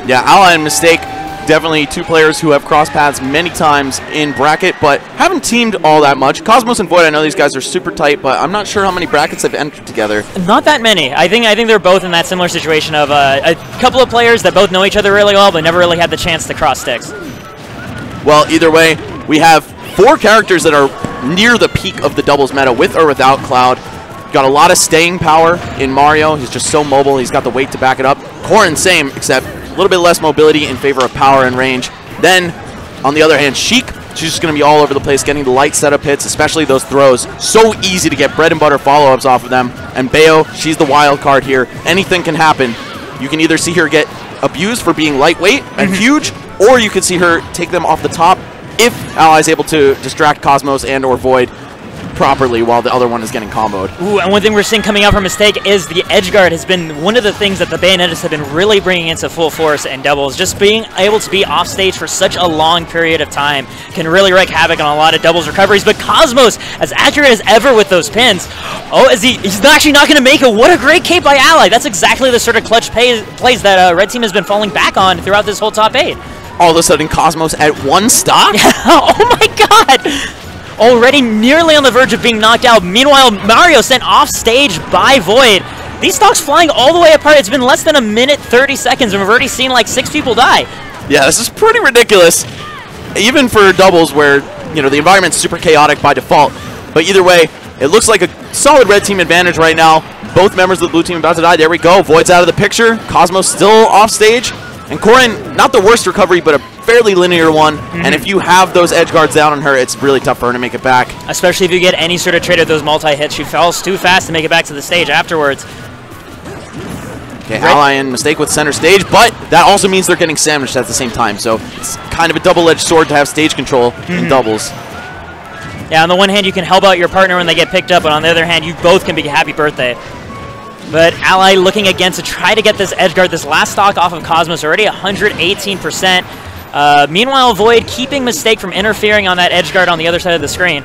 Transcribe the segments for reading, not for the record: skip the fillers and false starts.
Yeah, Ally and Mistake, definitely two players who have crossed paths many times in bracket, but haven't teamed all that much. Cosmos and VoiD, I know these guys are super tight, but I'm not sure how many brackets they've entered together. Not that many. I think they're both in that similar situation of a couple of players that both know each other really well, but never really had the chance to cross sticks. Well, either way, we have 4 characters that are near the peak of the doubles meta with or without Cloud. Got a lot of staying power in Mario. He's just so mobile. He's got the weight to back it up. Corrin, same, except a little bit less mobility in favor of power and range. Then, on the other hand, Sheik, she's just going to be all over the place, getting the light setup hits, especially those throws. So easy to get bread and butter follow-ups off of them. And Bayo, she's the wild card here. Anything can happen. You can either see her get abused for being lightweight and huge, or you can see her take them off the top if Ally's able to distract Cosmos and or VoiD properly while the other one is getting comboed. Ooh, and one thing we're seeing coming out from Mistake is the edge guard has been one of the things that the Bayonettas have been really bringing into full force in doubles. Just being able to be off stage for such a long period of time can really wreak havoc on a lot of doubles recoveries. But Cosmos, as accurate as ever with those pins, he's actually not going to make it. What a great cape by Ally. That's exactly the sort of clutch plays that Red Team has been falling back on throughout this whole top 8. All of a sudden, Cosmos at 1 stock? Oh my god! Already nearly on the verge of being knocked out. Meanwhile, Mario sent off stage by VoiD. These stocks flying all the way apart. It's been less than a minute 30 seconds, and we've already seen like 6 people die. Yeah, this is pretty ridiculous. Even for doubles where, you know, the environment's super chaotic by default. But either way, it looks like a solid red team advantage right now. Both members of the blue team about to die. There we go. VoiD's out of the picture. Cosmos still off stage. And Corrin, not the worst recovery, but a fairly linear one. And if you have those edge guards down on her, it's really tough for her to make it back. Especially if you get any sort of trade of those multi-hits. She falls too fast to make it back to the stage afterwards. Okay, Ally and Mistake with center stage, but that also means they're getting sandwiched at the same time. So it's kind of a double-edged sword to have stage control in doubles. Yeah, on the one hand, you can help out your partner when they get picked up, but on the other hand, you both can be happy birthday. But Ally looking again to try to get this edge guard, this last stock off of Cosmos, already 118%. Meanwhile, VoiD keeping Mistake from interfering on that edge guard on the other side of the screen.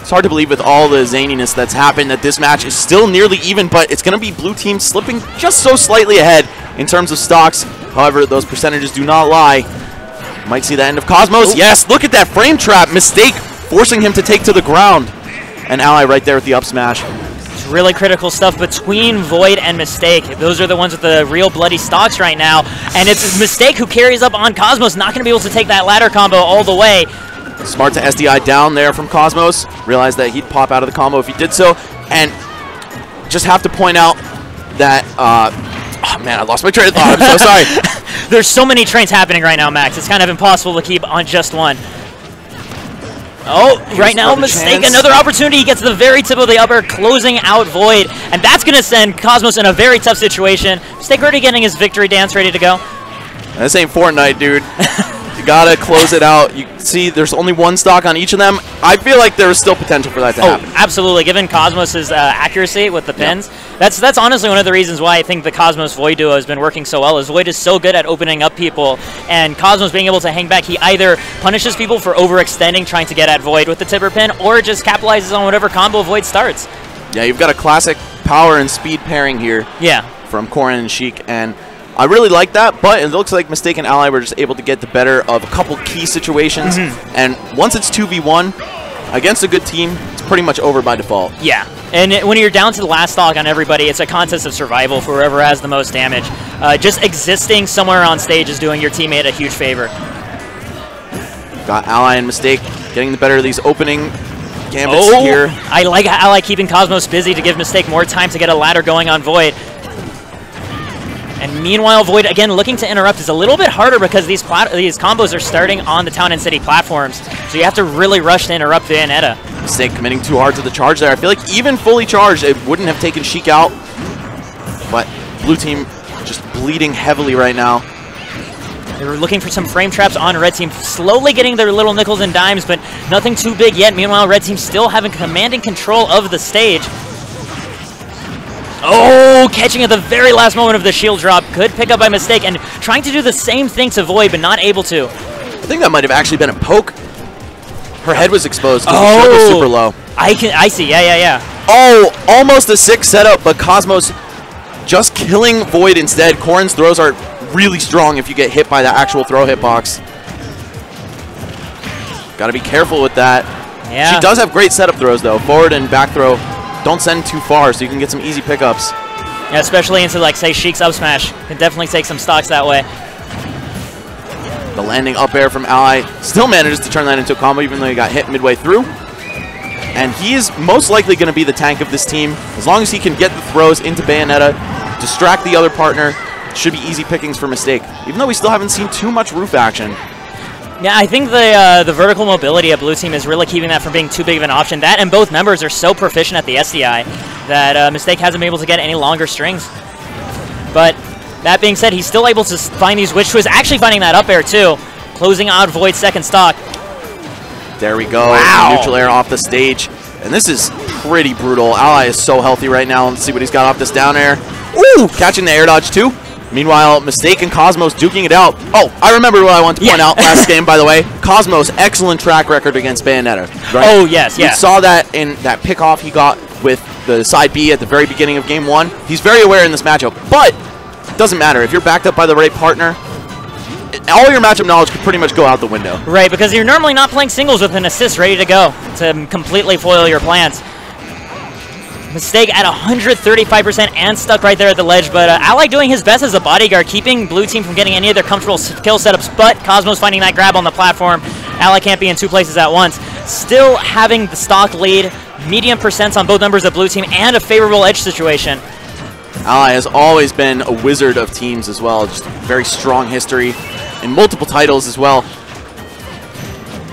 It's hard to believe with all the zaniness that's happened that this match is still nearly even, but it's going to be blue team slipping just so slightly ahead in terms of stocks. However, those percentages do not lie. Might see the end of Cosmos. Yes, look at that frame trap. Mistake forcing him to take to the ground. And Ally right there with the up smash. Really critical stuff between VoiD and Mistake. Those are the ones with the real bloody stocks right now. And it's Mistake who carries up on Cosmos, not going to be able to take that ladder combo all the way. Smart to SDI down there from Cosmos. Realized that he'd pop out of the combo if he did so. And just have to point out that, oh man, I lost my train of thought. I'm so sorry. There's so many trains happening right now, Max. It's kind of impossible to keep on just one. Oh, right now, Mistake, another opportunity. He gets to the very tip of the upper, closing out VoiD. And that's going to send Cosmos in a very tough situation. Mistake already getting his victory dance ready to go. This ain't Fortnite, dude. You gotta close it out. You see there's only one stock on each of them. I feel like there is still potential for that to happen. Absolutely. Given Cosmos' accuracy with the pins, that's honestly one of the reasons why I think the Cosmos VoiD duo has been working so well, is VoiD is so good at opening up people, and Cosmos being able to hang back. He either punishes people for overextending, trying to get at VoiD with the tipper pin, or just capitalizes on whatever combo VoiD starts. Yeah, you've got a classic power and speed pairing here. Yeah. From Corrin and Sheik, and I really like that, but it looks like Mistake and Ally were just able to get the better of a couple key situations. And once it's 2v1 against a good team, it's pretty much over by default. Yeah, and when you're down to the last stock on everybody, it's a contest of survival for whoever has the most damage. Just existing somewhere on stage is doing your teammate a huge favor. Got Ally and Mistake getting the better of these opening gambits here. I like Ally keeping Cosmos busy to give Mistake more time to get a ladder going on VoiD. And meanwhile, VoiD, again, looking to interrupt is a little bit harder because these combos are starting on the Town and City platforms. So you have to really rush to interrupt Bayonetta. Mistake committing too hard to the charge there. I feel like even fully charged, it wouldn't have taken Sheik out. But blue team just bleeding heavily right now. They're looking for some frame traps on red team, slowly getting their little nickels and dimes, but nothing too big yet. Meanwhile, red team still having commanding control of the stage. Oh, catching at the very last moment of the shield drop. Good pick up by Mistake, and trying to do the same thing to VoiD, but not able to. I think that might have actually been a poke. Her head was exposed because the shield was super low. I see, yeah. Oh, almost a 6 setup, but Cosmos just killing VoiD instead. Corrin's throws are really strong if you get hit by the actual throw hitbox. Got to be careful with that. Yeah. She does have great setup throws, though. Forward and back throw don't send too far, so you can get some easy pickups. Yeah, especially into, like, say, Sheik's up smash. Can definitely take some stocks that way. The landing up air from Ally still manages to turn that into a combo, even though he got hit midway through. And he is most likely going to be the tank of this team. As long as he can get the throws into Bayonetta, distract the other partner, should be easy pickings for Mistake, even though we still haven't seen too much roof action. Yeah, I think the vertical mobility of Blue Team is really keeping that from being too big of an option. That and both members are so proficient at the SDI that Mistake hasn't been able to get any longer strings. But that being said, he's still able to find these witch twists, actually finding that up air too, closing out VoiD's second stock. There we go. Wow. Neutral air off the stage. And this is pretty brutal. Ally is so healthy right now. Let's see what he's got off this down air. Ooh, catching the air dodge too. Meanwhile, Mistake and Cosmos duking it out. Oh, I remember what I wanted to point out last game, by the way. Cosmos, excellent track record against Bayonetta. Right? Oh, yes, We saw that in that pick-off he got with the side B at the very beginning of game 1. He's very aware in this matchup, but it doesn't matter. If you're backed up by the right partner, all your matchup knowledge could pretty much go out the window. Right, because you're normally not playing singles with an assist ready to go to completely foil your plans. Mistake at 135% and stuck right there at the ledge, but Ally doing his best as a bodyguard, keeping Blue Team from getting any of their comfortable kill setups, but Cosmos finding that grab on the platform. Ally can't be in two places at once. Still having the stock lead, medium percents on both members of Blue Team, and a favorable edge situation. Ally has always been a wizard of teams as well, just very strong history in multiple titles as well.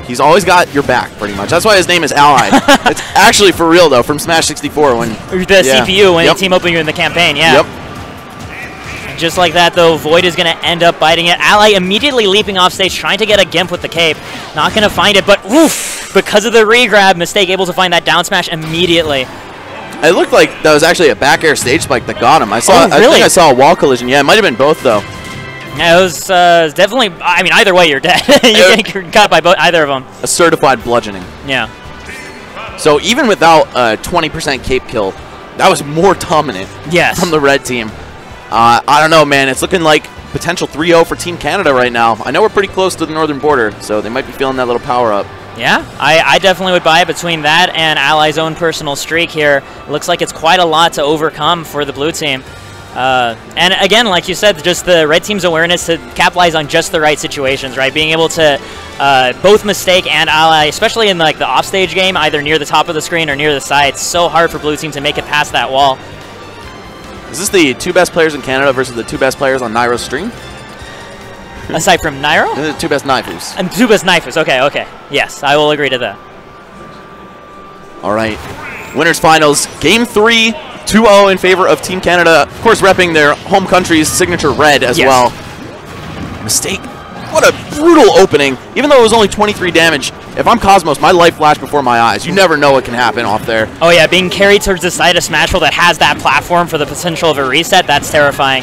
He's always got your back, pretty much. That's why his name is Ally. It's actually for real, though, from Smash 64. When the CPU, when you team up with you in the campaign, yeah. Yep. Just like that, though, VoiD is going to end up biting it. Ally immediately leaping off stage, trying to get a gimp with the cape. Not going to find it, but oof! Because of the re-grab, Mistake able to find that down smash immediately. It looked like that was actually a back air stage spike that got him. I saw. Oh, really? I think I saw a wall collision. Yeah, it might have been both, though. Yeah, it was definitely, I mean, either way, you're dead. You get caught by either of them. A certified bludgeoning. Yeah. So even without a 20% cape kill, that was more dominant from the red team. I don't know, man. It's looking like potential 3-0 for Team Canada right now. I know we're pretty close to the northern border, so they might be feeling that little power up. Yeah, I definitely would buy it between that and Ally's own personal streak here. It looks like it's quite a lot to overcome for the blue team. And again, like you said, just the red team's awareness to capitalize on just the right situations, right? Being able to both Mistake and Ally, especially in like the offstage game, either near the top of the screen or near the side, it's so hard for blue team to make it past that wall. Is this the two best players in Canada versus the two best players on Nairo's stream? Aside from Nairo? The two best knifers. And two best knifers, okay, okay. Yes, I will agree to that. All right. Winners finals, game 3. 2-0 in favor of Team Canada, of course repping their home country's signature red as well. Mistake. What a brutal opening. Even though it was only 23 damage, if I'm Cosmos, my life flashed before my eyes. You never know what can happen off there. Oh yeah, being carried towards the side of Smashville that has that platform for the potential of a reset, that's terrifying.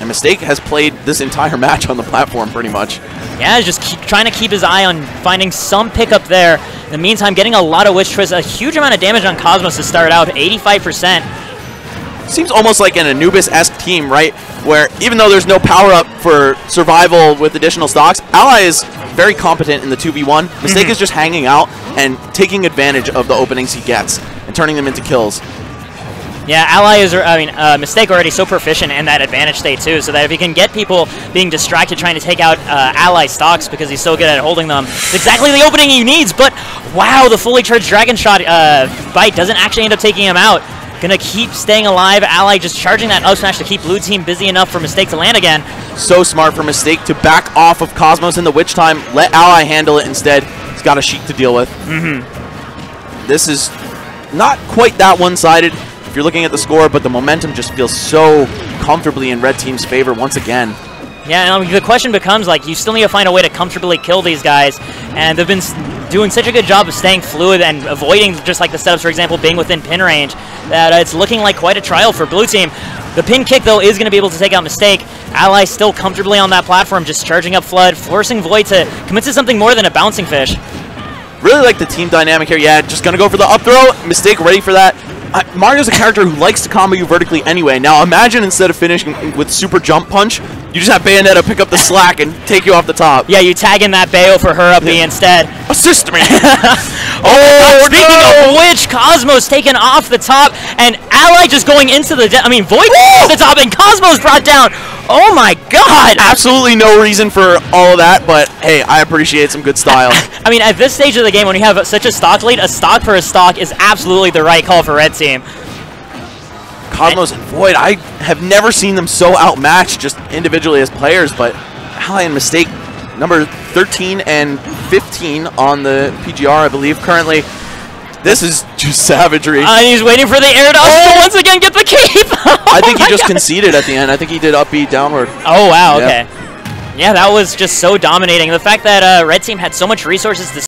And Mistake has played this entire match on the platform pretty much. Yeah, just trying to keep his eye on finding some pickup there. In the meantime, getting a lot of Witch Twist, a huge amount of damage on Cosmos to start out, 85%. Seems almost like an Anubis-esque team, right? Where even though there's no power-up for survival with additional stocks, Ally is very competent in the 2v1. Mistake is just hanging out and taking advantage of the openings he gets and turning them into kills. Yeah, Ally is, Mistake already so proficient in that advantage state too, so that if he can get people being distracted trying to take out Ally stocks because he's so good at holding them, it's exactly the opening he needs, but wow, the fully charged Dragon Shot bite doesn't actually end up taking him out. Gonna keep staying alive, Ally just charging that up smash to keep blue team busy enough for Mistake to land again. So smart for Mistake to back off of Cosmos in the Witch Time, let Ally handle it instead. He's got a Sheik to deal with. This is not quite that one-sided. If you're looking at the score, but the momentum just feels so comfortably in red team's favor once again. Yeah, and the question becomes, like, you still need to find a way to comfortably kill these guys, and they've been doing such a good job of staying fluid and avoiding just like the setups, for example, being within pin range, that it's looking like quite a trial for blue team. The pin kick, though, is going to be able to take out Mistake. Ally still comfortably on that platform, just charging up Flood, forcing VoiD to commit to something more than a bouncing fish. Really like the team dynamic here. Yeah, just going to go for the up throw. Mistake ready for that. Mario's a character who likes to combo you vertically anyway. Now imagine instead of finishing with super jump punch, You just have Bayonetta pick up the slack and take you off the top. Yeah, you tag in that Bayo for her up B instead. Assist me! Speaking of which, Cosmos taken off the top, and Ally just going into the VoiD off the top, and Cosmos brought down. Oh my god! Absolutely no reason for all of that, but hey, I appreciate some good style. I mean, at this stage of the game, when you have such a stock lead, a stock for a stock is absolutely the right call for Red Team. Cosmos and VoiD, I have never seen them so outmatched just individually as players, but Ally and Mistake, number 13 and 15 on the PGR, I believe, currently. This is just savagery. He's waiting for the air dodge to once again get the cape. I think he just conceded at the end. I think he did up B downward. Oh, wow, okay. Yeah, that was just so dominating. The fact that Red Team had so much resources to